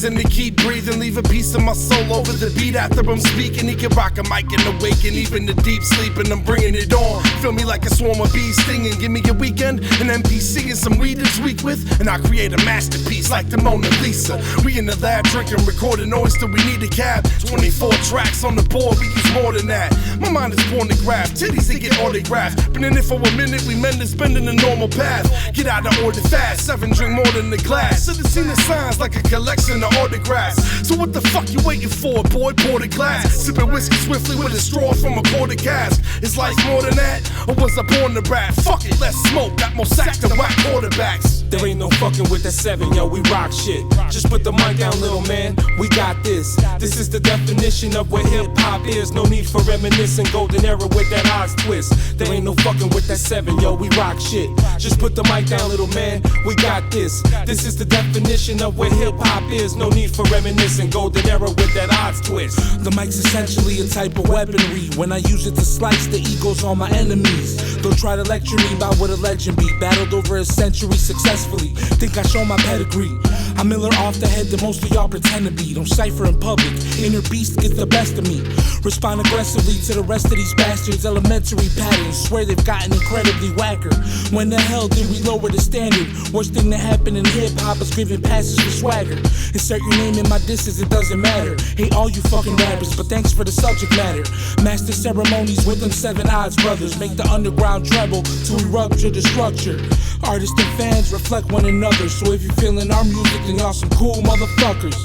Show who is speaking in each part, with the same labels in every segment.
Speaker 1: reason to keep breathing. Leave a piece of my soul over the beat after I'm speaking. He can rock a mic and awaken even the deep sleeping. I'm bringing it on. Feel me like a swarm of bees stinging. Give me a weekend, an MPC and some weed to tweak with, and I'll create a masterpiece like the Mona Lisa. We in the lab drinking, recording noise till we need a cab. 24 tracks on the board, we use more than that. My mind is pornographed, titties they get autographed. Been in it for a minute, we men is bending the normal path. Get out of order fast, 7 drink more than the glass. Should've seen the signs like a collection of autographs. So what the fuck you waiting for, boy? Pour the glass. Sipping whiskey swiftly with a straw from a quarter cask. Is life more than that, or was I born to rap? Fuck it, let's smoke, got more sacks than whack quarterbacks.
Speaker 2: There ain't no fucking with that 7, yo, we rock shit. Just put the mic down, little man, we got this. This is the definition of what hip-hop is. No need for reminiscing, golden era with that Oddz twist. There ain't no fucking with that 7, yo, we rock shit. Just put the mic down, little man, we got this. This is the definition of what hip-hop is. No need for reminiscing, golden era with that Oddz twist.
Speaker 3: The mic's essentially a type of weaponry. When I use it to slice the egos on my enemies. They'll try to lecture me about what a legend be. Battled over a century successfully. Think I show my pedigree. I'm Miller off the head that most of y'all pretend to be. Don't cipher in public, inner beast gets the best of me. Respond aggressively to the rest of these bastards. Elementary patterns, swear they've gotten incredibly whacker. When the hell did we lower the standard? Worst thing that happened in hip-hop is giving passes for swagger. Insert your name in my disses, it doesn't matter. Hate all you fucking rappers, but thanks for the subject matter. Master ceremonies with them 7 Oddz brothers. Make the underground treble to rupture the structure. Artists and fans reflect one another. So if you're feeling our music, then y'all some cool motherfuckers.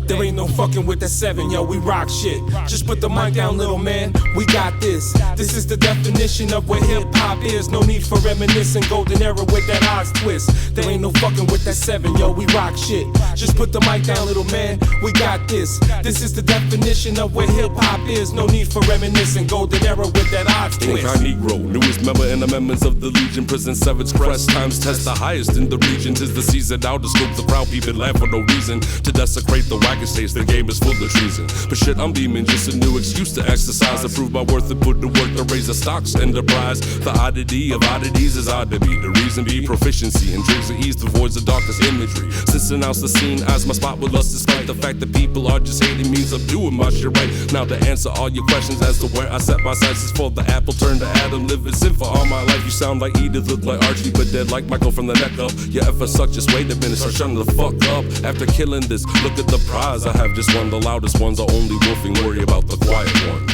Speaker 2: There ain't no fucking with that 7, yo, we rock shit. Just put the mic down, little man, we got this. This is the definition of what hip-hop is. No need for reminiscing, golden era with that Oddz twist. There ain't no fucking with that 7, yo, we rock shit. Just put the mic down, little man, we got this. This is the definition of what hip-hop is. No need for reminiscing, golden era with that Oddz twist.
Speaker 4: Incognito, newest member in the members of the Legion. Prison Savage Crest times test the highest in the region. 'Tis the season out to scope the crowd, peeping laugh for no reason. To desecrate the wagon states, the game is full of treason. But shit, I'm beaming, just a new excuse to exercise, to prove my worth and put to work to raise the stocks enterprise. The oddity of oddities is odd to be. The reason be proficiency and drinks the east avoids the darkest imagery. Since announce the scene as my spot with us, despite the fact that people are just hating means I'm doing my shit right. Now to answer all your questions as to where I set my sights is for the apple turn to Adam, living sin for all my life. You sound like Edith, look like Archie, but dead like Michael from the neck up. Your effort suck, just wait a minute, start shutting the fuck up. After killing this, look at the prize. I have just one, the loudest ones are only wolfing, worry about the quiet ones.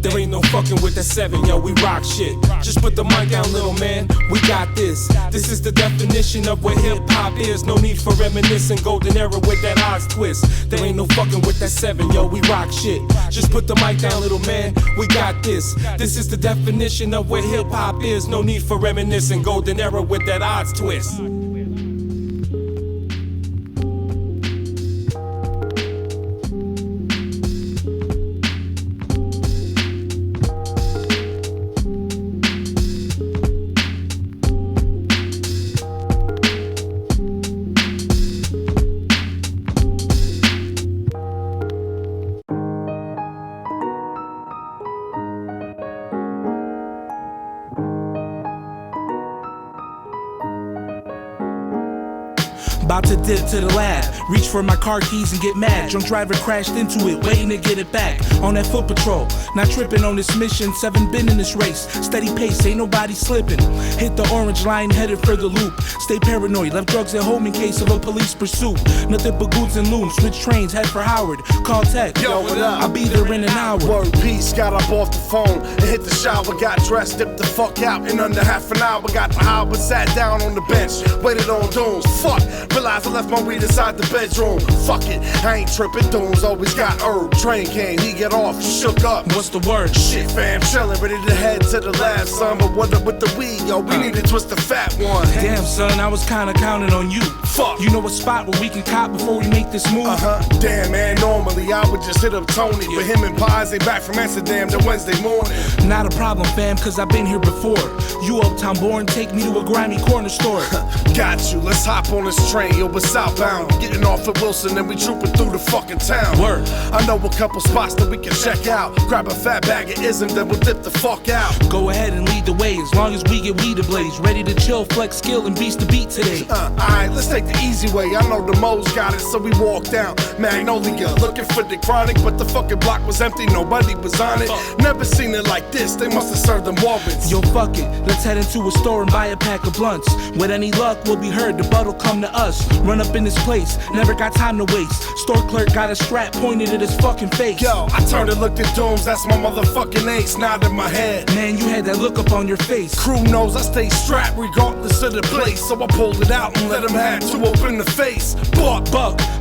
Speaker 2: There ain't no fucking with that 7, yo, we rock shit. Just put the mic down, little man, we got this. This is the definition of what hip-hop is. No need for reminiscing, golden era with that Oddz twist. There ain't no fucking with that 7, yo, we rock shit. Just put the mic down, little man, we got this. This is the definition of what hip-hop is. No need for reminiscing, golden era with that Oddz twist.
Speaker 3: About to dip to the lab, reach for my car keys and get mad. Drunk driver crashed into it, waiting to get it back. On that foot patrol, not tripping on this mission. 7 been in this race, steady pace, ain't nobody slipping. Hit the orange line, headed for the loop. Stay paranoid, left drugs at home in case of a police pursuit. Nothing but goods and loons, switch trains, head for Howard. Call tech,
Speaker 1: yo, what up?
Speaker 3: I'll be there in an hour.
Speaker 1: Word peace, got up off the phone and hit the shower. Got dressed, dipped the fuck out in under half an hour. Got the hour, sat down on the bench, waited on dunes. Fuck, realized I left my weed inside the bedroom. Fuck it, I ain't tripping, dunes always got herb. Train came, he get off, shook up.
Speaker 3: What's the word?
Speaker 1: Shit fam, chillin', ready to head to the lab, son. But what up with the weed, yo? We need to twist the fat one.
Speaker 3: Damn son, I was kinda counting on you.
Speaker 1: Fuck.
Speaker 3: You know a spot where we can cop before we make this move?
Speaker 1: Damn man, normally I would just hit up Tony, but him and Pies, they back from Amsterdam to Wednesday morning.
Speaker 3: Not a problem fam, cause I've been here before. You uptown born, take me to a grimy corner store.
Speaker 1: Got you, let's hop on this train, yo, we're southbound. Getting off at Wilson and we trooping through the fucking town.
Speaker 3: Word.
Speaker 1: I know a couple spots that we can check out. Grab a fat bag of ism, then we'll dip the fuck out.
Speaker 3: Go ahead and lead either way, as long as we get weed ablaze. Ready to chill, flex skill, and beast the beat today.
Speaker 1: Alright, let's take the easy way. I know the Mo's got it, so we walk down Magnolia, looking for the chronic, but the fucking block was empty, nobody was on it. Never seen it like this, they must have served them Warrants.
Speaker 3: Yo, fuck it, let's head into a store and buy a pack of blunts. With any luck, we'll be heard, the butt'll come to us. Run up in this place, never got time to waste. Store clerk got a strap pointed at his fucking face.
Speaker 1: Yo, I turned and looked at Dooms, that's my motherfucking ace, nodded my head.
Speaker 3: Man, you had that look up on your face.
Speaker 1: Crew knows I stay strapped regardless of the place, so I pulled it out and let him have two up in the face. Buck,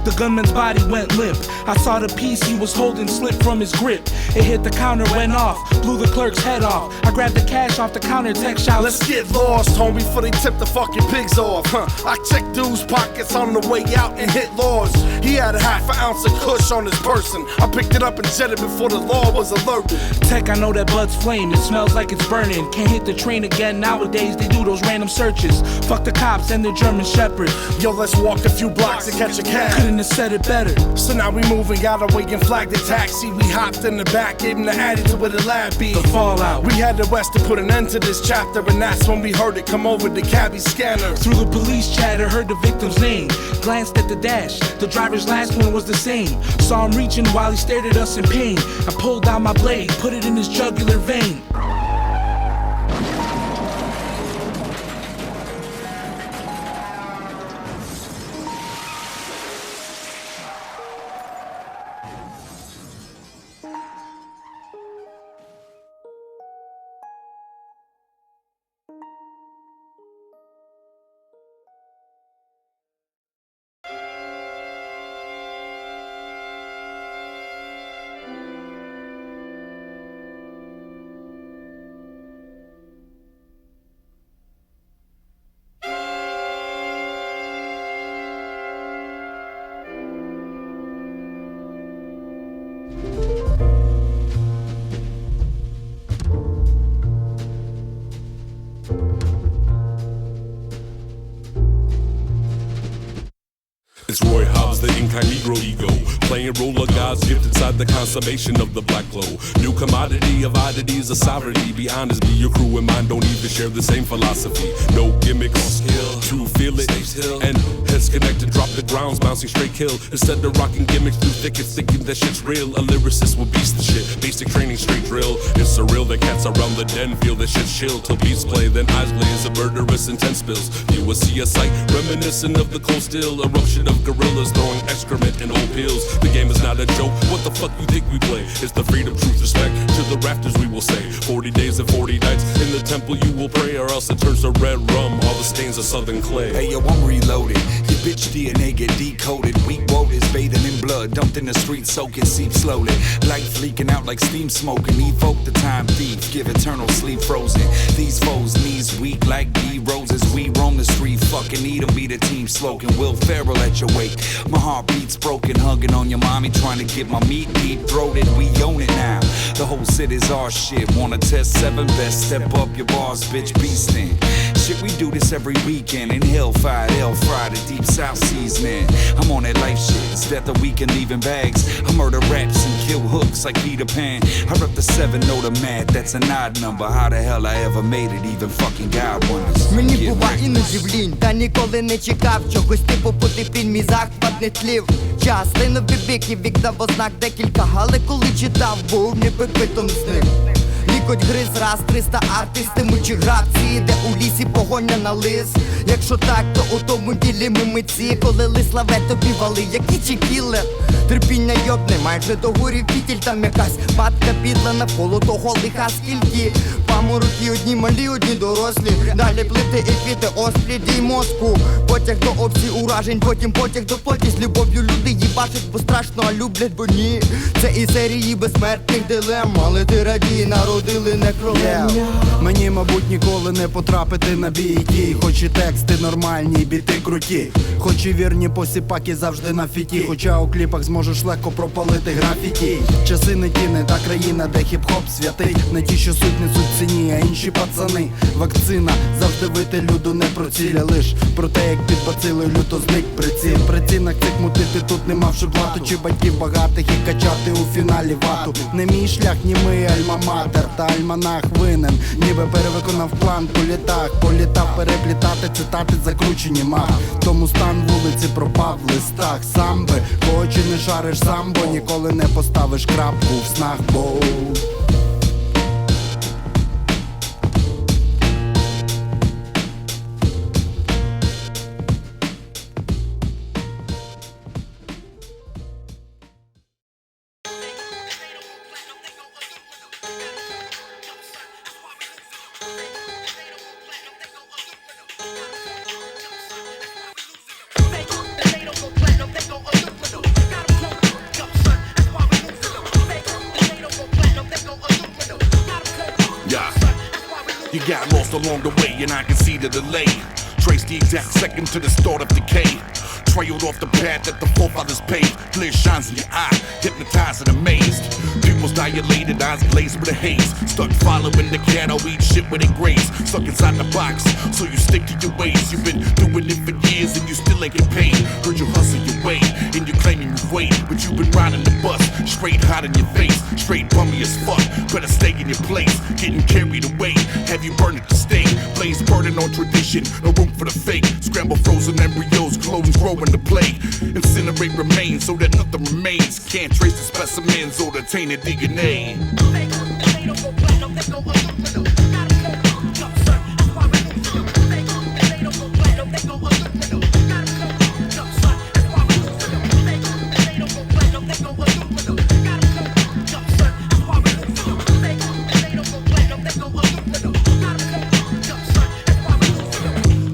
Speaker 3: the gunman's body went limp. I saw the piece he was holding slip from his grip. It hit the counter, went off, blew the clerk's head off. I grabbed the cash off the counter, tech shouts,
Speaker 1: let's get lost, homie, before they tip the fucking pigs off. I checked dude's pockets on the way out and hit Laws. He had a half an ounce of kush on his person. I picked it up and jetted before the law was alerted.
Speaker 3: Tech, I know that bud's flame, it smells like it's burning. Can't hit the train again, nowadays they do those random searches. Fuck the cops and their German shepherd.
Speaker 1: Yo, let's walk a few blocks and catch a cab.
Speaker 3: Couldn't have said it better.
Speaker 1: So now we moving out of way and flagged the taxi. We hopped in the back, gave him the addy to where the lab be.
Speaker 3: The fallout.
Speaker 1: We had the West to put an end to this chapter, and that's when we heard it come over the cabbie scanner.
Speaker 3: Through the police chatter, heard the victim's name. Glanced at the dash, the driver's last one was the same. Saw him reaching while he stared at us in pain. I pulled out my blade, put it in his jugular vein.
Speaker 4: It's Roy Hobbs, the incognito ego, playing role of God's gift inside the consummation of the black glow. New commodity of oddities, a sovereignty. Be honest, me, your crew and mine don't even share the same philosophy. No gimmicks, to feel it, and heads connected, drop the grounds, bouncing straight kill. Instead of rocking gimmicks through thickets, thinking that shit's real. A lyricist will beast the shit, basic training, straight drill. It's surreal that cats around the den feel that shit's chill. Till beats play, then eyes blaze, a murderous intense spills. You will see a sight reminiscent of the cold still, eruption of gorillas throwing excrement in old pills. The game is not a joke, what the fuck you think we play? It's the freedom, truth, respect, to the rafters we will say. 40 days and 40 nights, in the temple you will pray, or else it turns to red rum, all the stains of southern clay.
Speaker 5: Hey yo, I'm reloaded, your bitch DNA get decoded. Weak waters bathing in blood, dumped in the street, soaking, seep slowly. Life leaking out like steam smoking, evoke the time thief, give eternal sleep frozen. These foes, knees weak like D roses, we roam the street, fucking eat 'em, be the team slogan. Will Ferrell at your wake, my heart beats broken, hugging on your mommy, trying to get my meat deep throated. We own it now, the whole city's our shit. Wanna test 7 best, step up your bars, bitch, beastin'. Shit, we do this every weekend in Hellfire, L-Fry, the deep south seasoning. I'm on that life shit, it's death a weekend leaving bags. I murder raps and kill hooks like Peter Pan. I rep the 7 note of mad, that's an odd number. How the hell I ever made it, even fucking God wonders.
Speaker 6: Мені бува іноді в лінь, та ніколи не чекав чогось типу потипін, мій захват не тлів. Час линув бібік і вік дав ознак декілька, але коли читав, був ніби питом з ним. Лікоть гриз раз 300 артисти, мучі грації, де у лісі погоня на лис. Якщо так, то у тому ділі ми митці, коли лис лаве тобі вали, як нічі кілер. Терпіння йобне, майже до горі фітіль, там якась падка підла навколо того лиха скільки. Памороки одні малі, одні дорослі, далі плити і квіти, оспліді й мозку. Потяг до опцій уражень, потім потяг до плоті. З любов'ю люди їбачать, бо страшно, а люблять, бо ні. Це і серії безсмертних дилем, але ти радій, народили некролем.
Speaker 7: Мені, мабуть, ніколи не потрапити на бійки. Хоч і тексти нормальні, і біти круті. Хоч і вірні посіпаки завжди на фіті. Хоча у кліпах зможеш легко пропалити графіті. Часи не ті, не та країна, де хіп-хоп святий. Не ті, що суть несуть ці стіні, а інші пацани. Вакцина завжди вити люду не про цілі, лиш про те, як під бацилою люто зник приціл. При цінах цих мутити тут нема вже блату, чи батьків багатих і качати у фіналі вату. Не мій шлях, ні ми альма-матер, та альманах винен, ніби перевиконав план по літах. Політав переплітати цитати закручені мах. Тому стан вулиці пропав в листах. Сам би, кого чи не шариш сам, бо ніколи не поставиш крапку в снах, бо
Speaker 8: You got lost along the way and I can see the delay. Trace the exact second to the start of decay. Trailed off the path that the forefathers paved. Glare shines in your eye, hypnotized and amazed. Pupils dilated, eyes glazed with a haze. Stuck following the cattle, eat shit with it graze. Stuck inside the box, so you stick to your ways. You've been doing it for years and you still ain't get paid. Heard you hustle your way, and you claiming you wait. But you've been riding the bus, straight hot in your face. Straight bummy as fuck, better stay in your place. Getting carried away, have you burned at the stake. Blaze burning on tradition, no room for the fake. Scramble frozen embryos, clones growing to play. Incinerate remains so that nothing remains. Can't trace the specimens or the tainted DNA.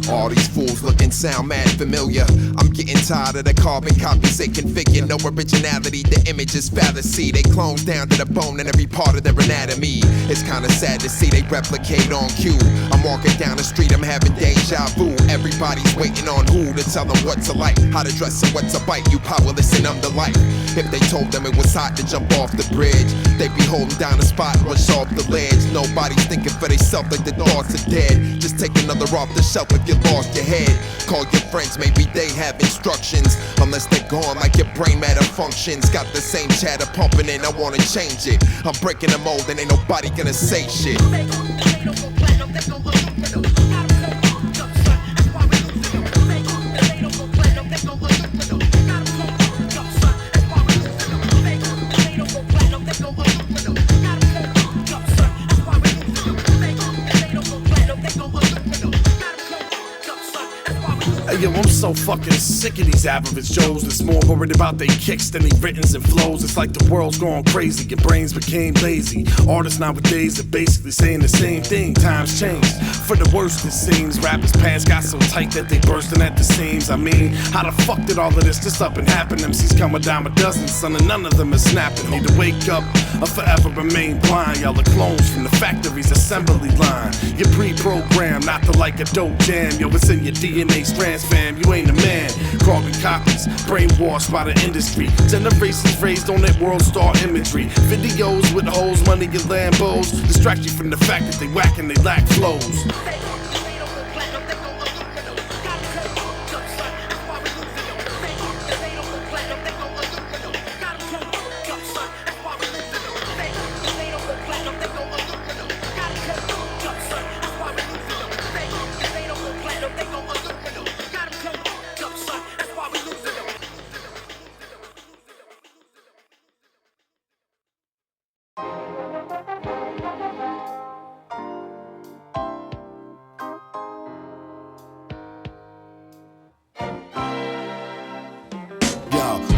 Speaker 9: All these fools looking sound mad familiar. I'm getting tired of the carbon copies they configure. No originality, the image is fallacy. They clones down to the bone in every part of their anatomy. It's kinda sad to see they replicate on cue. I'm walking down the street, I'm having deja vu. Everybody's waiting on who to tell them what to like, how to dress and what to bite. You powerless and I'm the light. If they told them it was hot to jump off the bridge, they'd be holding down the spot, rush off the ledge. Nobody's thinking for themselves like the thoughts are dead. Just take another off the shelf if you lost your head. Call your friends, maybe they have instructions. Unless they're gone like your brain matter functions. Got the same chatter pumping and I wanna change it. I'm breaking the mold and ain't nobody gonna say shit.
Speaker 1: Yo, I'm so fucking sick of these average Joes that's more worried about they kicks than they writtens and flows. It's like the world's going crazy, your brains became lazy. Artists nowadays are basically saying the same thing. Times changed, for the worst it seems. Rappers' pants got so tight that they bursting at the seams. I mean, how the fuck did all of this just up and happen? MCs come a dime a dozen, son, and none of them is snapping. Need to wake up or forever remain blind. Y'all are clones from the factory's assembly line. You're pre-programmed, not to like a dope jam. Yo, it's in your DNA strands, fam, you ain't a man. Carbon copies, brainwashed by the industry. Generations raised on that world star imagery. Videos with hoes, money and Lambos distract you from the fact that they whack and they lack flows.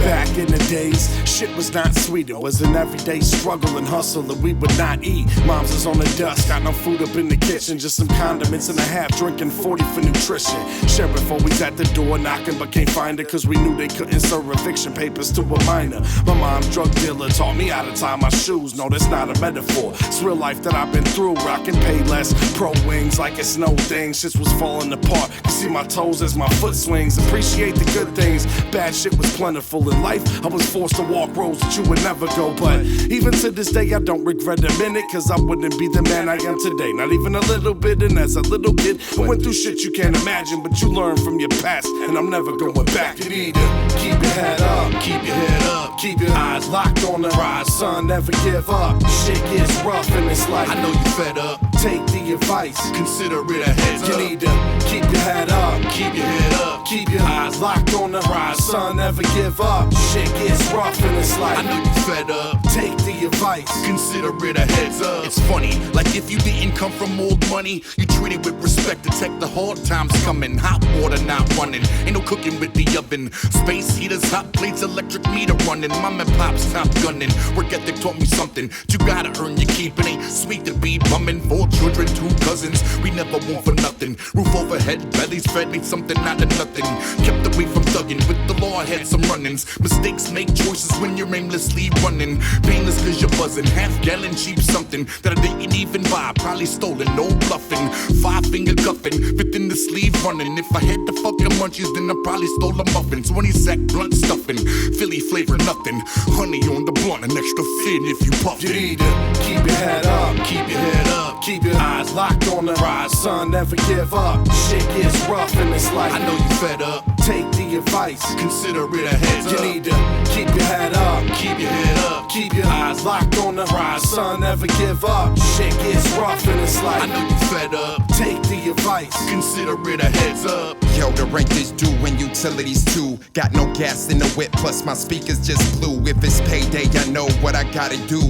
Speaker 1: Back in the days, shit was not sweet. It was an everyday struggle and hustle that we would not eat. Moms was on the dust, got no food up in the kitchen, just some condiments and a half, drinking 40 for nutrition. Sheriff always at the door knocking, but can't find her cause we knew they couldn't serve eviction papers to a minor. My mom's drug dealer taught me how to tie my shoes. No, that's not a metaphor. It's real life that I've been through. Rockin' Payless, pro wings like it's no thing. Shit was falling apart. You see my toes as my foot swings. Appreciate the good things. Bad shit was plentiful and life I was forced to walk roads that you would never go. But even to this day, I don't regret a minute, cause I wouldn't be the man I am today. Not even a little bit, and as a little kid, I went through shit you can't imagine, but you learn from your past, and I'm never going back. You need to keep your head up, keep your head up, keep your eyes locked on the prize, son, never give up. Shit gets rough in this life.
Speaker 8: I know you fed up.
Speaker 1: Take the advice,
Speaker 8: Consider it a heads up.
Speaker 1: you need to keep your head up,
Speaker 8: Keep your head up.
Speaker 1: keep your eyes locked on the prize, son, never give up. Shit gets rough in this life.
Speaker 8: I know you fed up.
Speaker 1: Take the advice.
Speaker 8: Consider it a heads up. It's funny, like if you didn't come from old money, you treat it with respect. Detect the hard times coming. Hot water not running. Ain't no cooking with the oven. Space heaters, hot plates, electric meter running. Mom and pop's top gunning. Work ethic taught me something. You gotta earn your keep. It ain't sweet to be bumming. 4 children, 2 cousins. We never want for nothing. Roof overhead, bellies fed, made something out of nothing. Kept away from thugging. With the law, I had some run-ins. Mistakes make choices when you're aimlessly running. Painless cause you're buzzing. Half-gallon cheap something that I didn't even buy. Probably stolen, no bluffing. 5-finger cuffing, fit in the sleeve running. If I had the fucking munchies, then I probably stole a muffin. 20-sack blunt stuffing. Philly flavor nothing. Honey on the blunt, an extra fin if you puff
Speaker 1: You
Speaker 8: it.
Speaker 1: need to keep your head up,
Speaker 8: Keep your head up.
Speaker 1: keep your eyes locked on the prize, son, never give up. Shit gets rough in this life.
Speaker 8: I know you fed up.
Speaker 1: Take the advice.
Speaker 8: Consider it a heads
Speaker 1: You
Speaker 8: up.
Speaker 1: need to keep your head up,
Speaker 8: Keep your head up.
Speaker 1: keep your eyes locked on the prize, son, never give up. Shit gets rough in this life.
Speaker 8: I know you fed up.
Speaker 1: Take the advice.
Speaker 8: Consider it a heads up.
Speaker 9: Yo, the rent is due and utilities too. Got no gas in the whip, plus my speakers just blew. If it's payday, I know what I gotta do.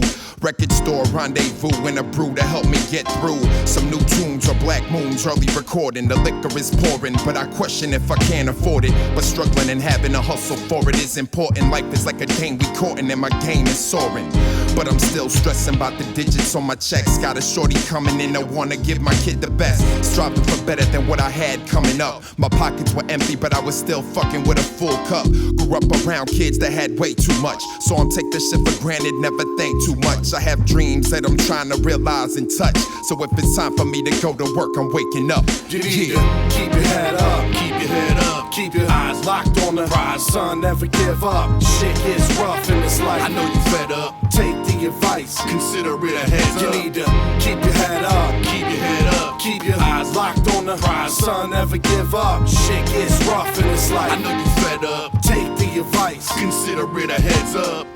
Speaker 9: Record store rendezvous and a brew to help me get through. Some new tunes or black moons, early recording. The liquor is pouring, but I question if I can't afford it. But struggling and having a hustle for it is important. Life is like a game we courting and my game is soaring. But I'm still stressing about the digits on my checks. Got a shorty coming in, I wanna give my kid the best. Striving for better than what I had coming up. My pockets were empty, but I was still fucking with a full cup. Grew up around kids that had way too much, so I'm take this shit for granted, never think too much. I have dreams that I'm trying to realize and touch. So if it's time for me to go to work, I'm waking up.
Speaker 1: You need to keep your head up,
Speaker 8: Keep your head up.
Speaker 1: keep your eyes locked on the prize, son, never give up. Shit gets rough in this life.
Speaker 8: I know you fed up.
Speaker 1: Take the advice.
Speaker 8: Consider it a heads
Speaker 1: You
Speaker 8: up.
Speaker 1: need to keep your head up,
Speaker 8: Keep your head up.
Speaker 1: keep your eyes locked on the prize, son, never give up. Shit gets rough in this life.
Speaker 8: I know you fed up.
Speaker 1: Take the advice.
Speaker 8: Consider it a heads up.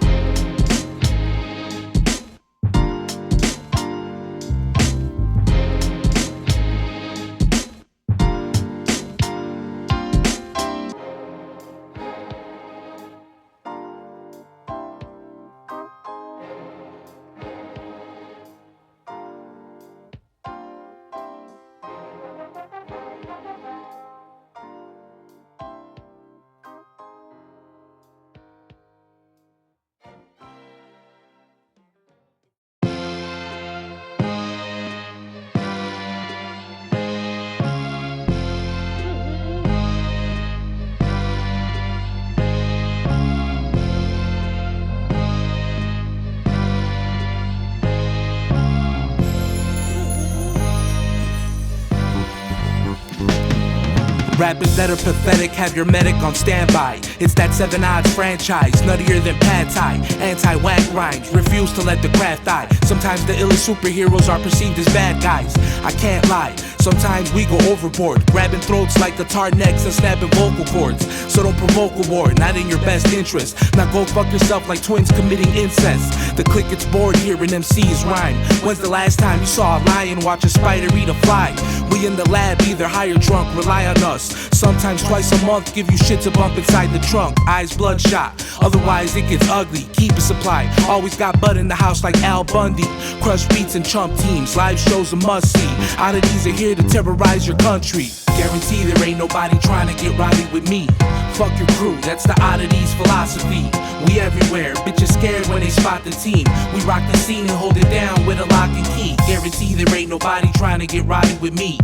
Speaker 3: Rappers that are pathetic, have your medic on standby. It's that 7 Oddz franchise, nuttier than pad thai. Anti-whack rhymes, refuse to let the craft die. Sometimes the illest superheroes are perceived as bad guys. I can't lie, sometimes we go overboard, grabbing throats like guitar necks and snapping vocal cords. So don't provoke a war, not in your best interest. Now go fuck yourself like twins committing incest. The clique gets bored hearing MCs rhyme. When's the last time you saw a lion watch a spider eat a fly? We in the lab, either high or drunk, rely on us. Sometimes twice a month, give you shit to bump inside the trunk. Eyes bloodshot, otherwise it gets ugly. Keep a supply, always got bud in the house like Al Bundy. Crush beats and chump teams, live shows a must see. Oddities are here to terrorize your country. Guarantee there ain't nobody trying to get rowdy with me. Fuck your crew, that's the Oddities Philosophy. We everywhere, bitches scared when they spot the team. We rock the scene and hold it down with a lock and key. Guarantee there ain't nobody trying to get rowdy with me.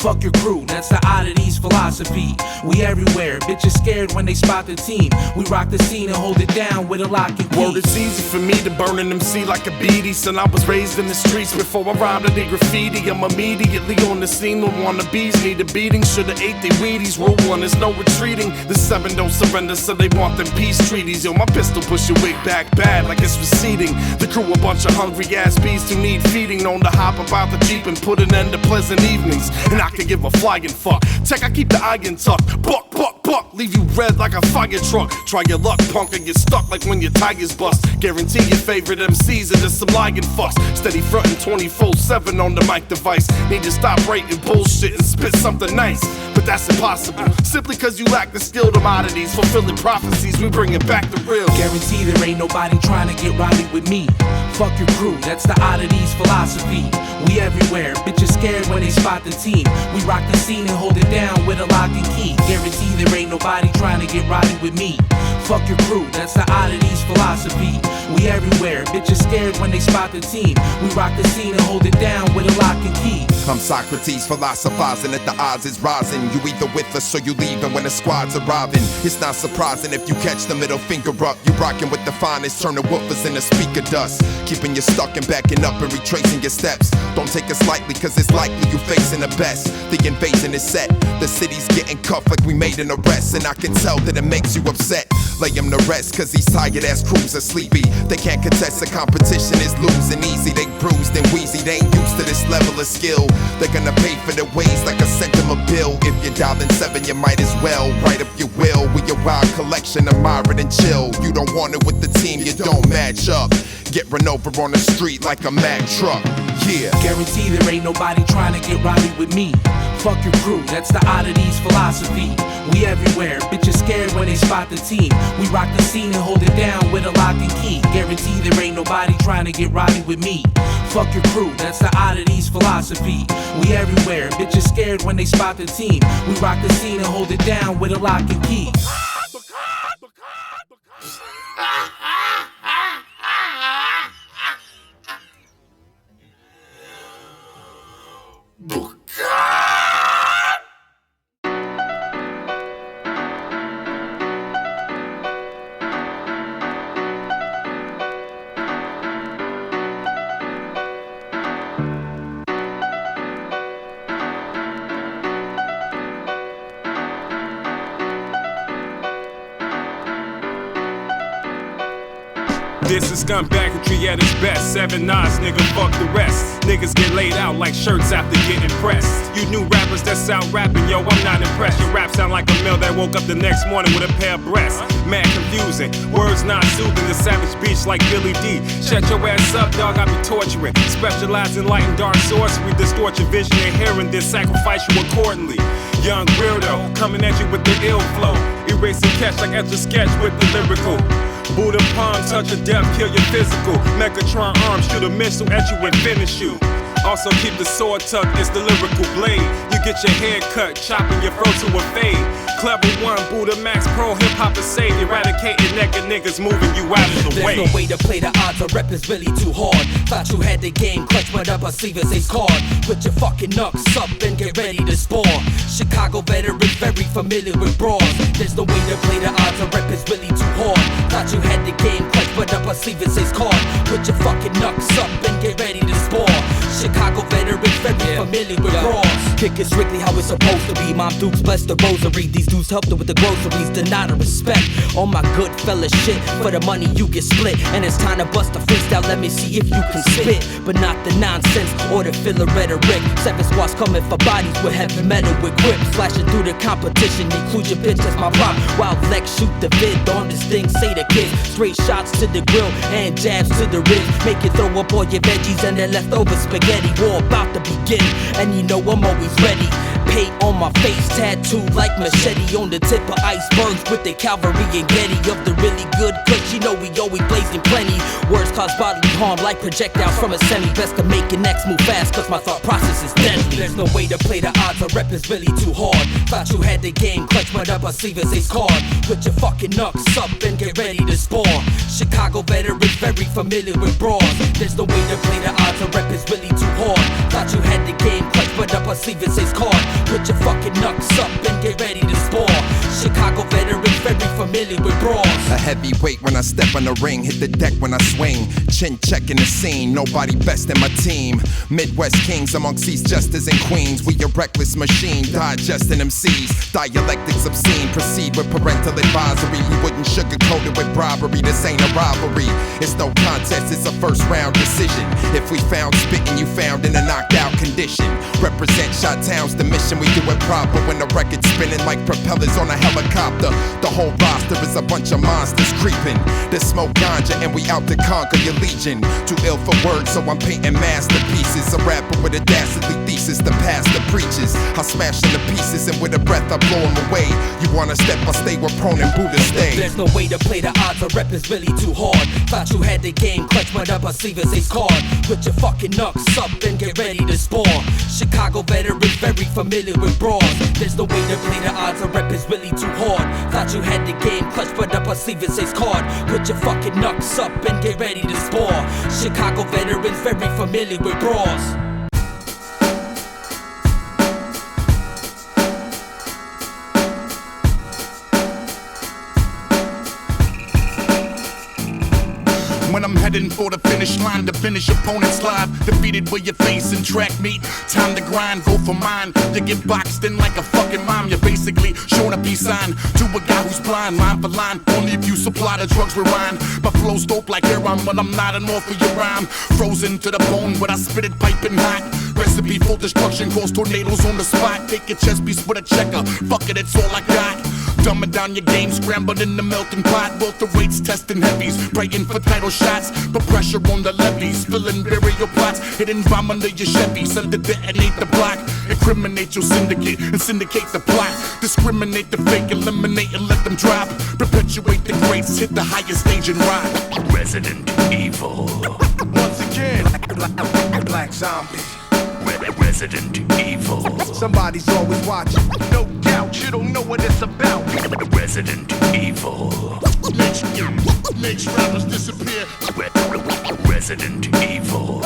Speaker 3: Fuck your crew, that's the Oddities Philosophy. We everywhere, bitches scared when they spot the team. We rock the scene and hold it down with a lock and key.
Speaker 1: Word, it's easy for me to burn an MC like a beady. Son, I was raised in the streets before I rhymed to the graffiti. I'm immediately on the scene, no wannabes need a beating. Should've ate they Wheaties, rule one, there's no retreating. The 7 don't surrender, so they want them peace treaties. Yo, my pistol push your wig back bad like it's receding. The crew a bunch of hungry ass beasts who need feeding. Known to hop about the Jeep and put an end to pleasant evenings. And I can give a flying fuck. Check, I keep the iron tucked. Buck, buck, buck, leave you red like a fire truck. Try your luck, punk, and get stuck like when your tires bust. Guarantee your favorite MCs are just some lying fucks. Steady frontin' 24/7 on the mic device. Need to stop writing bullshit and spit something nice. But that's impossible, simply cause you lack the skill to oddities. Fulfilling prophecies, we bring it back to real.
Speaker 3: Guarantee there ain't nobody trying to get rowdy with me. Fuck your crew, that's the Oddities Philosophy. We everywhere, bitches scared when they spot the team. We rock the scene and hold it down with a lock and key. Guarantee there ain't nobody trying to get rowdy with me. Fuck your crew, that's the Oddities Philosophy. We everywhere, bitches scared when they spot the team. We rock the scene and hold it down with a lock and key.
Speaker 9: I'm Socrates, philosophizing that the odds is rising. You either with us or you leaving when the squad's arriving. It's not surprising if you catch the middle finger up. You rocking with the finest, turning woofers into speaker dust. Keeping you stuck and backing up and retracing your steps. Don't take it lightly, cause it's likely you facing the best. The invasion is set, the city's getting cuffed like we made an arrest. And I can tell that it makes you upset. Lay him to rest, cause these tired ass crews are sleepy. They can't contest, the competition is losing easy. They bruised and wheezy, they ain't used to this level of skill. They're gonna pay for their ways like I sent them a bill. If you're dialing 7, you might as well write up your will. We a wild collection of moderate and chill. You don't want it with the team, you don't match up. Get run over on the street like a Mack truck. Yeah.
Speaker 3: Guarantee there ain't nobody trying to get rowdy with me. Fuck your crew, that's the Oddities Philosophy. We everywhere, bitches scared when they spot the team. We rock the scene and hold it down with a lock and key. Guarantee there ain't nobody trying to get rowdy with me. Fuck your crew, that's the Oddities Philosophy. We everywhere, bitches scared when they spot the team. We rock the scene and hold it down with a lock and key.
Speaker 2: This is scumbaggery at its best. 7 nines, nigga, fuck the rest. Niggas get laid out like shirts after getting pressed. You new rappers that sound rapping, yo, I'm not impressed. Your rap sound like a male that woke up the next morning with a pair of breasts. Mad confusing, words not soothing. The savage beach like Billy D. Shut your ass up, dog, I be torturing. Specialize in light and dark sorcery. Distort your vision and hearing this, sacrifice you accordingly. Young weirdo, coming at you with the ill flow. Erase and catch like Etch a Sketch with the lyrical. Buddha palm, touch of death, kill your physical. Megatron arm, shoot a missile at you and finish you. Also keep the sword tucked, it's the lyrical blade. You get your head cut, chopping your throat to a fade. Clever one, Buddha Max Pro, hip-hop is saved. Eradicating naked niggas, moving you out of the way.
Speaker 10: There's no way to play the odds, a rep is really too hard. Thought you had the game, clutch but up a sleeve as ace card. Put your fucking knucks up and get ready to spar. Chicago veterans very familiar with brawls. There's no way to play the odds, a rep is really too hard. Thought you had the game, clutch but up a sleeve as ace card. Put your fucking knucks up and get ready to spar. Chicago veterans very familiar with brawls. Kick is strictly how it's supposed to be. Mom Dukes bless the rosary. These dudes helped her with the groceries. Deny the respect. All my good fella shit. For the money you get split. And it's time to bust a freestyle. Let me see if you can spit. But not the nonsense or the filler rhetoric. 7 squads coming for bodies with heavy metal equipped. Flashing through the competition. Include your bitch as my prop. While Lex shoot the vid on this thing. Say the kids. Straight shots to the grill and jabs to the ribs. Make you throw up all your veggies and then leftover spaghetti. War about to begin. And you know I'm always ready. Pay on my face tattooed like machete on the tip of icebergs with the cavalry and Getty of the really good cooks. You know we always blazing plenty. Words cause bodily harm like projectiles from a semi. Best to make your next move fast cause my thought process is deadly. There's no way to play the odds, a rep is really too hard. Thought you had the game, clutch right up, I sleeve as ace card. Put your fucking knucks up and get ready to spawn. Chicago veterans very familiar with brawls. There's no way to play the odds, a rep is really too hard. Thought you had the game, clutch right up, I sleeve as ace card. Put your fucking knucks up and get ready to spawn. Chicago veterans very familiar with brawls.
Speaker 9: A heavyweight when I step on the ring, hit the deck when I swing. Chin checking the scene, nobody best in my team. Midwest kings amongst these jesters and queens. We a reckless machine, digesting MCs. Dialectics obscene, proceed with parental advisory. We wouldn't sugarcoat it with bribery, this ain't a robbery. It's no contest, it's a first round decision. If we found spitting, you found in a knocked out condition. Represent Chi-Town's the mission, we do it proper. When the record's spinning like propellers on a helicopter. The whole roster is a bunch of monsters creeping. They smoke ganja and we out to conquer your legion. Too ill for words, so I'm painting masterpieces. A rapper with a dastardly thesis, the pastor preaches. I smash in the pieces and with a breath I blow them away. You wanna step, I stay where prone and Buddha stay.
Speaker 10: There's no way to play the odds, a rep is really too hard. Thought you had the game, clutch right up, I sleeve as ace card. Put your fucking knucks up and get ready to spawn. Chicago veterans very familiar with brawls. There's no way to play the odds, a rep is really too hard. Thought you had the game, clutch right up, I sleeve as ace card. Put your fucking knucks up and get ready to spawn. Chicago veterans very familiar with brawls.
Speaker 8: When I'm heading for the finish line to finish opponents live, defeated with your face in track meet. Time to grind, go for mine. You get boxed in like a fucking mime. You're basically showing a peace sign to a guy who's blind, line for line. Only if you supply the drugs rewind. My flow's dope like heroin, but I'm not an off for your rhyme. Frozen to the bone, but I spit it piping hot. Recipe for destruction, cause tornadoes on the spot. Take your chest piece with a checker. Fuck it, it's all I got. Dumbing down your game, scrambled in the melting pot. Both the weights, testing heavies, praying for title shots. Put pressure on the levies, filling burial plots. Hidden bomb under your Chevy, send to detonate the block. Incriminate your syndicate and syndicate the plot. Discriminate the fake, eliminate and let them drop. Perpetuate the greats, hit the highest stage and rock.
Speaker 11: Resident Evil.
Speaker 8: Once again, black zombie.
Speaker 11: Resident Evil.
Speaker 8: Somebody's always watching. No doubt, you don't know what it's about.
Speaker 11: Resident Evil.
Speaker 8: Makes rappers disappear.
Speaker 11: Resident Evil.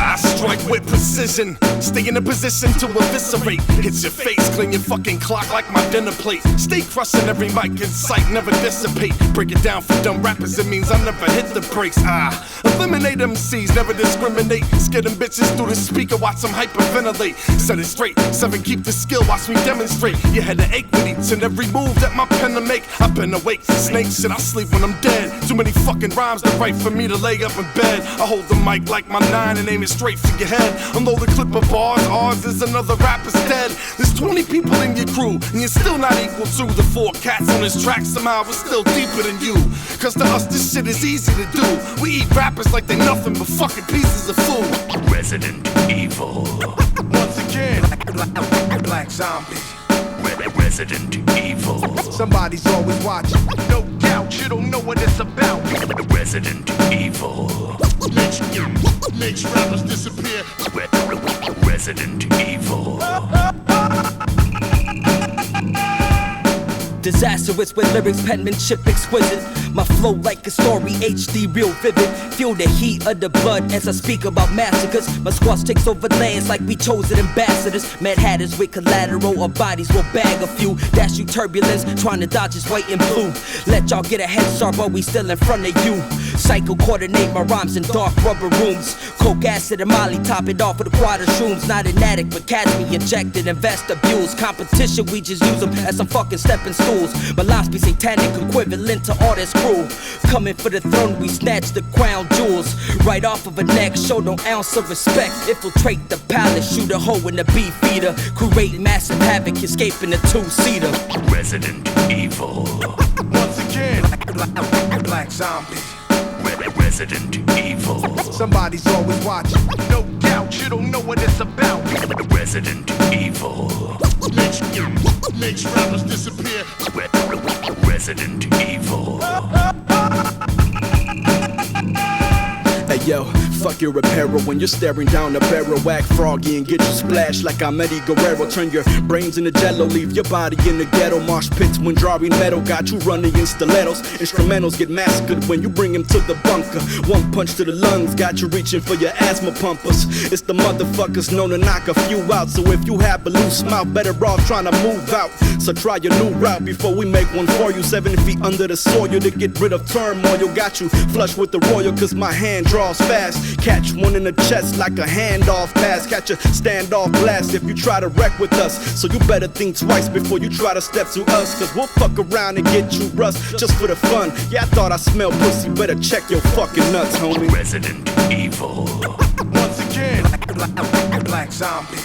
Speaker 1: I strike with precision, stay in a position to eviscerate. Hits your face, clean your fucking clock like my dinner plate. Stay crushing every mic in sight, never dissipate. Break it down for dumb rappers, it means I never hit the brakes. Eliminate MCs, never discriminate. Scare them bitches through the speaker, watch them hyperventilate. Set it straight, 7 keep the skill, watch me demonstrate. You had to ache with each and every move that my pen to make. I've been awake, snake shit, I sleep when I'm dead. Too many fucking rhymes to write for me to lay up in bed. I hold the mic like my 9 and aim it straight for your head. Unload the clip of bars, Oddz is another rapper's dead. There's 20 people in your crew, and you're still not equal to the 4 cats on this track. Somehow we're still deeper than you. Cause to us this shit is easy to do. We eat rappers like they nothing but fucking pieces of food.
Speaker 11: Resident Evil.
Speaker 8: Once again, black zombie.
Speaker 11: Resident Evil.
Speaker 8: Somebody's always watching. No doubt, you don't know what it's about.
Speaker 11: Resident Evil.
Speaker 8: Makes rappers disappear.
Speaker 11: Resident Evil.
Speaker 10: Disastrous with lyrics, penmanship exquisite. My flow like a story, HD real vivid. Feel the heat of the blood as I speak about massacres. My squad takes over lands like we chosen ambassadors. Mad hatters with collateral, our bodies will bag a few. Dash you turbulence, trying to dodge is white and blue. Let y'all get a head start while we still in front of you. Psycho coordinate my rhymes in dark rubber rooms. Coke acid and Molly top it off with the quadrushrooms. Not an addict but catch me injected in vestibules. Competition we just use them as some fucking stepping stools. My lines be satanic equivalent to all this crew. Coming for the throne we snatch the crown jewels. Right off of a neck, show no ounce of respect. Infiltrate the palace, shoot a hole in the beef eater. Create massive havoc, escaping a 2-seater.
Speaker 11: Resident Evil.
Speaker 8: Once again, black zombie.
Speaker 11: Resident Evil.
Speaker 8: Somebody's always watching. No doubt, you don't know what it's about.
Speaker 11: Resident Evil.
Speaker 8: Makes rappers disappear.
Speaker 11: Resident Evil.
Speaker 12: Hey yo, fuck your apparel when you're staring down a barrel. Whack froggy and get you splashed like I'm Eddie Guerrero. Turn your brains into jello, leave your body in the ghetto. Mosh pits when drawing metal, got you running in stilettos. Instrumentals get massacred when you bring them to the bunker. One punch to the lungs, got you reaching for your asthma pumpers. It's the motherfuckers known to knock a few out. So if you have a loose mouth, better off trying to move out. So try your new route before we make one for you. 7 feet under the soil to get rid of turmoil. Got you flush with the royal, cause my hand draws fast. Catch one in the chest like a handoff pass. Catch a standoff blast if you try to wreck with us. So you better think twice before you try to step to us, cause we'll fuck around and get you rust just for the fun. Yeah, I thought I smelled pussy, better check your fucking nuts, homie.
Speaker 11: Resident Evil.
Speaker 8: Once again, black zombie.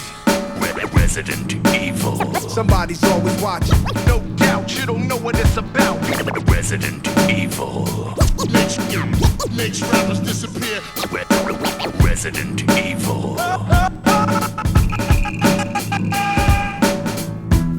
Speaker 11: Resident Evil.
Speaker 8: Somebody's always watching. No doubt, you don't know what it's about.
Speaker 11: Resident Evil.
Speaker 8: Makes rappers disappear.
Speaker 11: Resident Evil.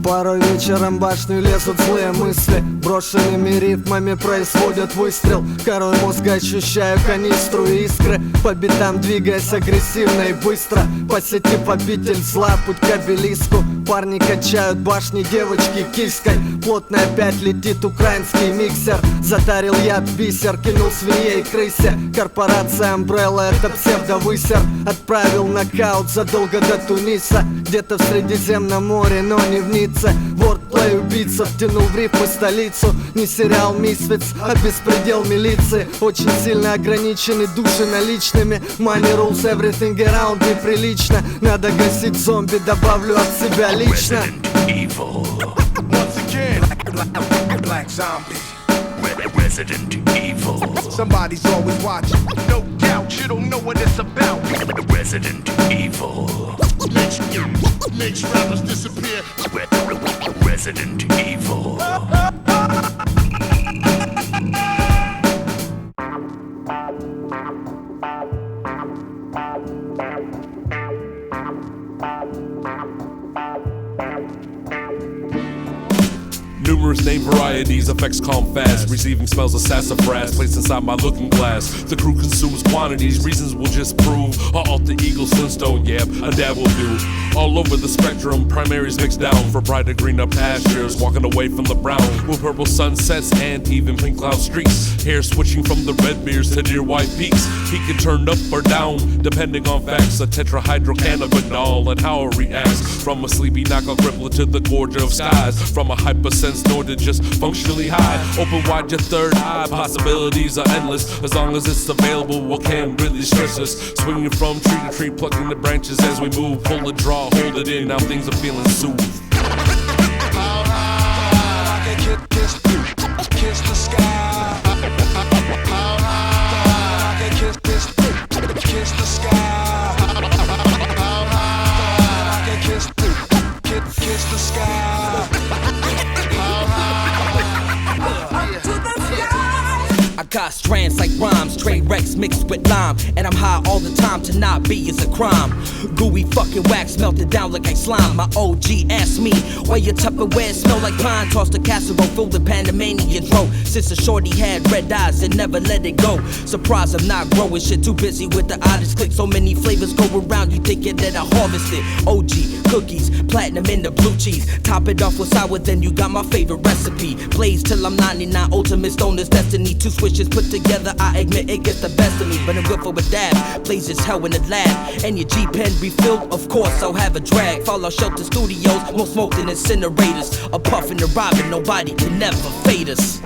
Speaker 13: Порой вечером башню лезут злые мысли. Брошенными рифмами происходит выстрел. Корой мозга ощущаю канистру и искры. По битам двигаясь агрессивно и быстро. Посетив обитель зла, путь к обелиску. Парни качают башни, девочки киской. Плотно опять летит украинский миксер. Затарил яд бисер, кинул свинье и крысе. Корпорация Umbrella, это псевдовысер. Отправил нокаут задолго до Туниса. Где-то в Средиземном море, но не в Ницце. Вордплей убийца втянул в рифмы столицу. Не сериал Misfits, а беспредел милиции. Очень сильно ограничены души наличными. Money rules everything around неприлично. Надо гасить зомби, добавлю от себя лично.
Speaker 8: Once again, black zombie.
Speaker 11: Resident Evil.
Speaker 8: Somebody's always watching. No doubt, you don't know what it's about.
Speaker 11: Resident Evil.
Speaker 8: Makes rappers disappear.
Speaker 11: Resident Evil.
Speaker 4: Numerous name varieties, effects calm fast. Receiving smells of sassafras placed inside my looking glass. The crew consumes quantities, reasons will just prove. A alter ego, Flintstone, yeah, a dab will do. All over the spectrum, primaries mixed down for brighter greener pastures. Walking away from the brown with purple sunsets and even pink cloud streaks. Hair switching from the red beards to near white peaks. He can turn up or down, depending on facts. A tetrahydrocannabinol and how it reacts. From a sleepy knockout crippler to the gorge of skies. From a hypersense nor to just functionally high. Open wide your third eye, possibilities are endless. As long as it's available, what can really stress us? Swinging from tree to tree, plucking the branches as we move. Pull the draw, hold it in, now things are feeling soothed.
Speaker 14: Kiss the sky. Kiss the sky. Kiss the sky.
Speaker 10: I got strands like rhymes, Trey Rex mixed with lime. And I'm high all the time, to not be is a crime. Gooey fucking wax melted down like slime. My OG asked me, why your Tupperware smell like pine? Tossed a casserole filled with Panamanian throat. Since the shorty had red eyes and never let it go. Surprised I'm not growing shit, too busy with the Oddities click. So many flavors go around, you thinking that I harvested. OG, cookies, platinum in the blue cheese. Top it off with sour, then you got my favorite recipe. Blaze till I'm 99, ultimate stoner's destiny. Two switches put together, I admit it gets the best of me. But I'm good for a dab, Blaze is hell in the lab. And your G-pen refilled, of course I'll have a drag. Fallout Shelter Studios, more smoke than incinerators. A puff and a robin, nobody can never fade us.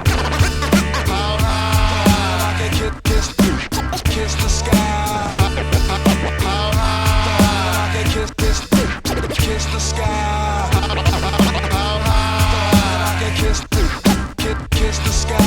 Speaker 14: Kiss the sky. Kiss the sky. Kiss the sky.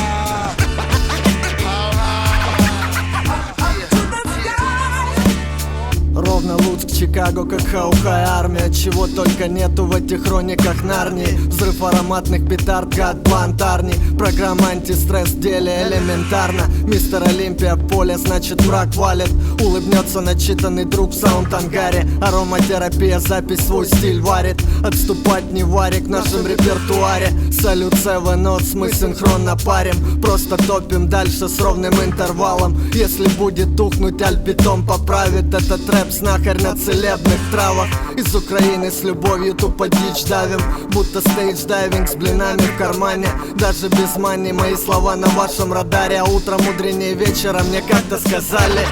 Speaker 13: Ровно Луцк, Чикаго, как Хаухай армия, чего только нету в этих хрониках Нарнии. Взрыв ароматных петард, гад, плантарни. Программа антистресс в деле элементарно. Мистер Олимпия в поле, значит враг валит. Улыбнется начитанный друг в саунд-ангаре. Ароматерапия, запись свой стиль варит. Отступать не варик в нашем репертуаре. Салют 7 Oddz, мы синхронно парим. Просто топим дальше с ровным интервалом. Если будет тухнуть, альпитом поправит. Этот рэп знахарь на целебных травах. Из Украины с любовью тупо дичь давим. Будто стейдж-дайвинг с блинами в кармане. Даже без мани мои слова на вашем радаре. А утром мудренее вечера мне как-то сказали: